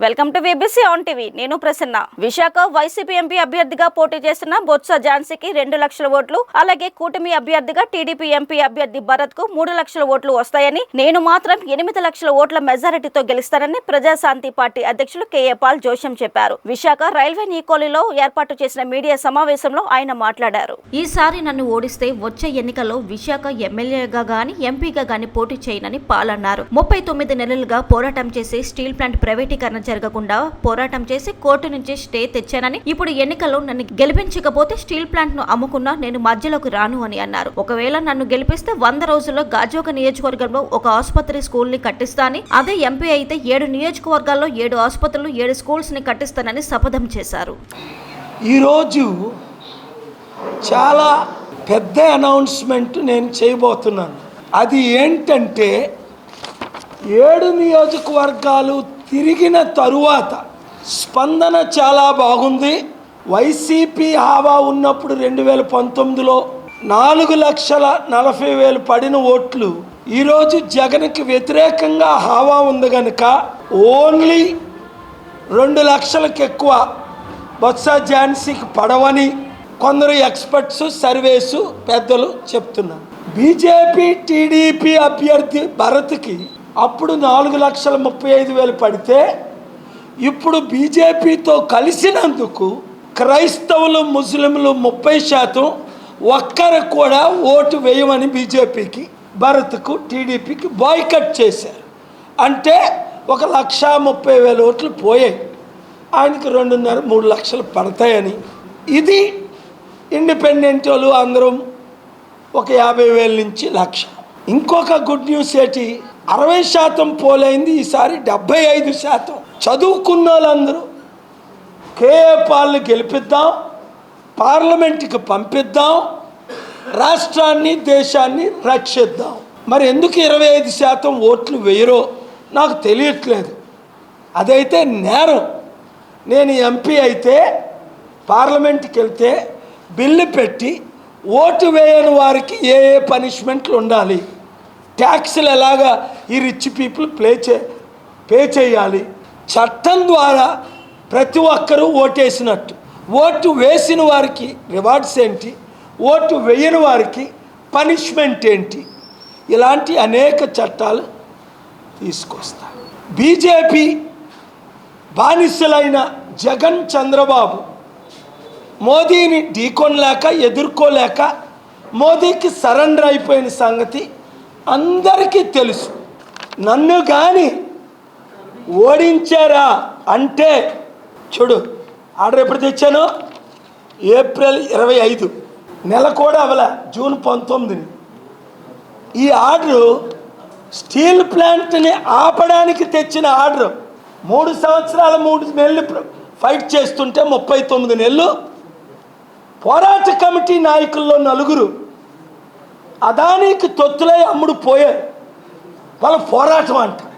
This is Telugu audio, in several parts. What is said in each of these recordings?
Welcome to VBC on TV. నేను ప్రసన్న. విశాఖ వైసీపీ ఎంపీ అభ్యర్థిగా పోటీ చేస్తున్న బొత్స ఝాన్సీకి 2 లక్షల ఓట్లు, అలాగే కూటమి అభ్యర్థిగా టీడీపీ ఎంపీ అభ్యర్థి భరత్ కు 3 లక్షల ఓట్లు వస్తాయని, నేను మాత్రం 8 లక్షల ఓట్ల మెజారిటీతో గెలుస్తానని ప్రజాశాంతి పార్టీ అధ్యక్షులు కేఏ పాల్ జోస్యం చెప్పారు. విశాఖ రైల్వే నీకోలిలో ఏర్పాటు చేసిన మీడియా సమావేశంలో ఆయన మాట్లాడారు. ఈసారి నన్ను ఓడిస్తే వచ్చే ఎన్నికల్లో విశాఖ ఎమ్మెల్యేగా గాని ఎంపీగా గాని పోటీ చేయనని పాల్ అన్నారు. 39 నెలలుగా పోరాటం చేసి స్టీల్ ప్లాంట్ ప్రైవేటీకరణ జరగకుండా పోరాటం చేసి కోర్టు నుంచి స్టే తెచ్చానని, ఇప్పుడు ఎన్నికల్లో నన్ను గెలిపించకపోతే స్టీల్ ప్లాంట్ ను అమ్ముకున్నా నేను మధ్యలోకి రాను అని అన్నారు. ఒకవేళ నన్ను గెలిపిస్తే 100 రోజుల్లో గాజోక నియోజకవర్గంలో ఒక ఆసుపత్రి స్కూల్ ని కట్టిస్తానని, అదే ఎంపీ అయితే 7 నియోజకవర్గాల్లో 7 ఆసుపత్రులు 7 స్కూల్స్ ని కట్టిస్తానని శపథం చేశారు. ఈరోజు చాలా పెద్ద అనౌన్స్మెంట్ నేను చేయబోతున్నాను. అది ఏంటంటే 7 నియోజకవర్గాలు తిరిగిన తరువాత స్పందన చాలా బాగుంది. వైసీపీ హావా ఉన్నప్పుడు 2019లో 4,40,000 పడిన ఓట్లు ఈరోజు జగన్కి వ్యతిరేకంగా హావా ఉంది కనుక ఓన్లీ 2 లక్షలకు ఎక్కువ బొత్స ఝాన్సీకి పడవని కొందరు ఎక్స్పర్ట్స్ సర్వేసు పెద్దలు చెప్తున్నారు. బీజేపీ టీడీపీ అభ్యర్థి భరత్కి అప్పుడు 4,35,000 పడితే ఇప్పుడు బీజేపీతో కలిసినందుకు క్రైస్తవులు ముస్లింలు 30% ఒక్కరు కూడా ఓటు వేయమని బీజేపీకి భరత్కు టీడీపీకి బాయ్కట్ చేశారు. అంటే 1,30,000 ఓట్లు పోయాయి. ఆయనకి 2.5-3 లక్షలు పడతాయని, ఇది ఇండిపెండెంట్ వాళ్ళు అందరం ఒక 50,000 నుంచి 1,00,000. ఇంకొక గుడ్ న్యూస్ ఏంటి, 60% పోలైంది. ఈసారి 75% చదువుకున్న వాళ్ళందరూ కేఏ పాల్ని గెలిపిద్దాం, పార్లమెంట్కి పంపిద్దాం, రాష్ట్రాన్ని దేశాన్ని రక్షిద్దాం. మరి ఎందుకు 25% ఓట్లు వేయరో నాకు తెలియట్లేదు. అదైతే నేరం. నేను ఎంపీ అయితే పార్లమెంట్కి వెళ్తే బిల్లు పెట్టి ఓటు వేయని వారికి ఏ పనిష్మెంట్లు ఉండాలి, ట్యాక్సులు ఎలాగా ఈ రిచ్ పీపుల్ పే చేయాలి, చట్టం ద్వారా ప్రతి ఒక్కరూ ఓటేసినట్టు, ఓటు వేసిన వారికి రివార్డ్స్ ఏంటి, ఓటు వేయని వారికి పనిష్మెంట్ ఏంటి, ఇలాంటి అనేక చట్టాలు తీసుకొస్తా. బీజేపీ బానిసలైన జగన్ చంద్రబాబు మోదీని ఢీకొనలేక ఎదుర్కోలేక మోదీకి సరెండర్ అయిపోయిన సంగతి అందరికీ తెలుసు. నన్ను కానీ ఓడించారా అంటే చూడు, ఆర్డర్ ఎప్పుడు తెచ్చాను, ఏప్రిల్ 25, నెల కూడా అవల, జూన్ 19. ఈ ఆర్డరు స్టీల్ ప్లాంట్ని ఆపడానికి తెచ్చిన ఆర్డరు. 3 సంవత్సరాలు 3 నెలలు ఫైట్ చేస్తుంటే 39 నెలలు పోరాట కమిటీ నాయకుల్లో 4 అదానికి తొత్తులై అమ్ముడు పోయారు. వాళ్ళ పోరాటం అంటారు.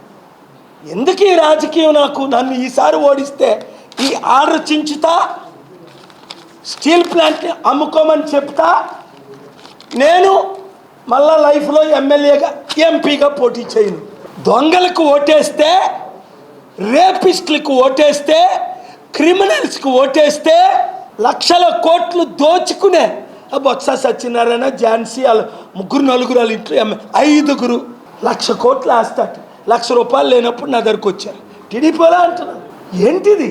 ఎందుకు ఈ రాజకీయం? నన్ను ఈసారి ఓడిస్తే ఈ ఆర్డర్ చించుతా, స్టీల్ ప్లాంట్ అమ్ముకోమని చెప్తా, నేను మళ్ళా లైఫ్లో ఎమ్మెల్యేగా ఎంపీగా పోటీ చేయను. దొంగలకు ఓటేస్తే, రేపిస్టులకు ఓటేస్తే, క్రిమినల్స్కి ఓటేస్తే, లక్షల కోట్లు దోచుకునే బొత్స సత్యనారాయణ, ఝాన్సీ వాళ్ళ 3-4 వాళ్ళ ఇంట్లో 5 1,00,000 కోట్లు ఆస్తాట. 1,00,000 రూపాయలు లేనప్పుడు నా దగ్గరకు వచ్చారు. టీడీపీలా అంటున్నాను. ఏంటిది?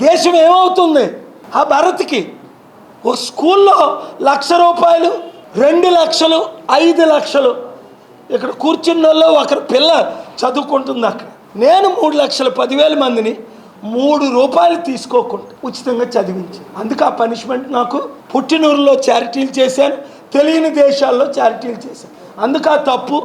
దేశం ఏమవుతుంది? ఆ భరత్కి ఒక స్కూల్లో 1,00,000 రూపాయలు, 2 లక్షలు, 5 లక్షలు. ఇక్కడ కూర్చున్న వాళ్ళు ఒకరి పిల్ల చదువుకుంటుంది అక్కడ. నేను 3,10,000 మందిని 3 రూపాయలు తీసుకోకుండా ఉచితంగా చదివించి, అందుకు ఆ పనిష్మెంట్ నాకు. పుట్టినూరులో చారిటీలు చేశాను, తెలియని దేశాల్లో చారిటీలు చేశాను, అందుకు ఆ తప్పు.